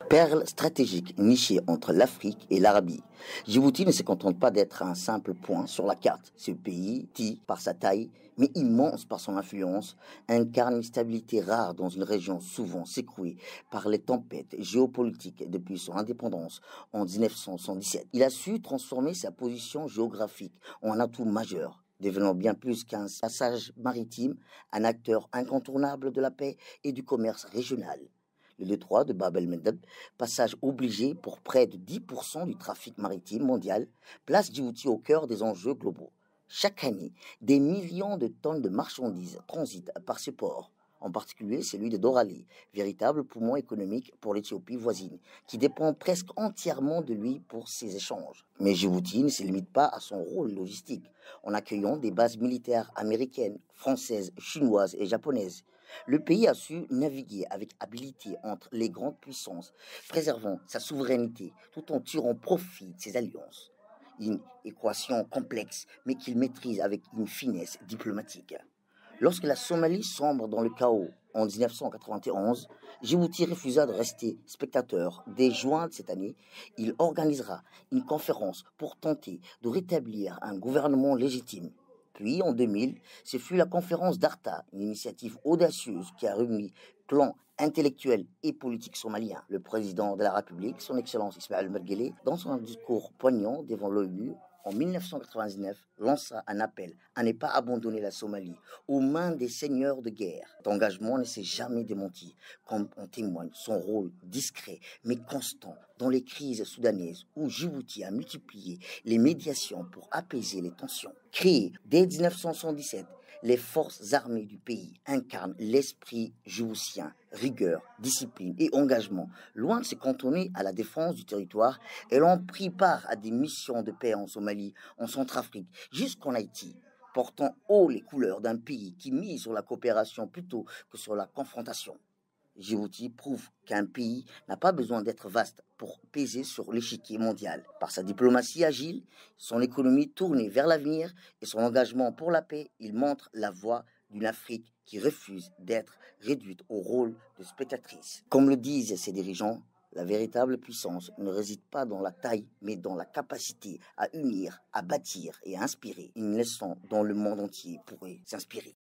Perle stratégique nichée entre l'Afrique et l'Arabie, Djibouti ne se contente pas d'être un simple point sur la carte. Ce pays, petit par sa taille, mais immense par son influence, incarne une stabilité rare dans une région souvent secouée par les tempêtes géopolitiques depuis son indépendance en 1977. Il a su transformer sa position géographique en un atout majeur, devenant bien plus qu'un passage maritime, un acteur incontournable de la paix et du commerce régional. Le détroit de Bab el-Mandeb, passage obligé pour près de 10% du trafic maritime mondial, place Djibouti au cœur des enjeux globaux. Chaque année, des millions de tonnes de marchandises transitent par ce port, en particulier celui de Dorali, véritable poumon économique pour l'Éthiopie voisine, qui dépend presque entièrement de lui pour ses échanges. Mais Djibouti ne se limite pas à son rôle logistique, en accueillant des bases militaires américaines, françaises, chinoises et japonaises. Le pays a su naviguer avec habileté entre les grandes puissances, préservant sa souveraineté tout en tirant profit de ses alliances. Une équation complexe, mais qu'il maîtrise avec une finesse diplomatique. Lorsque la Somalie sombre dans le chaos en 1991, Djibouti refusa de rester spectateur. Dès juin de cette année, il organisera une conférence pour tenter de rétablir un gouvernement légitime. Puis, en 2000, ce fut la conférence d'Arta, une initiative audacieuse qui a réuni clans intellectuels et politiques somaliens. Le président de la République, son Excellence Ismaël Merguele, dans son discours poignant devant l'ONU, en 1999, lança un appel à ne pas abandonner la Somalie aux mains des seigneurs de guerre. Cet engagement ne s'est jamais démenti, comme en témoigne son rôle discret mais constant dans les crises soudanaises où Djibouti a multiplié les médiations pour apaiser les tensions. Créées dès 1977, les forces armées du pays incarnent l'esprit djiboutien, rigueur, discipline et engagement. Loin de se cantonner à la défense du territoire, elles ont pris part à des missions de paix en Somalie, en Centrafrique, jusqu'en Haïti, portant haut les couleurs d'un pays qui mise sur la coopération plutôt que sur la confrontation. Djibouti prouve qu'un pays n'a pas besoin d'être vaste pour peser sur l'échiquier mondial. Par sa diplomatie agile, son économie tournée vers l'avenir et son engagement pour la paix, il montre la voie d'une Afrique qui refuse d'être réduite au rôle de spectatrice. Comme le disent ses dirigeants, la véritable puissance ne réside pas dans la taille, mais dans la capacité à unir, à bâtir et à inspirer. Une leçon dont le monde entier pourrait s'inspirer.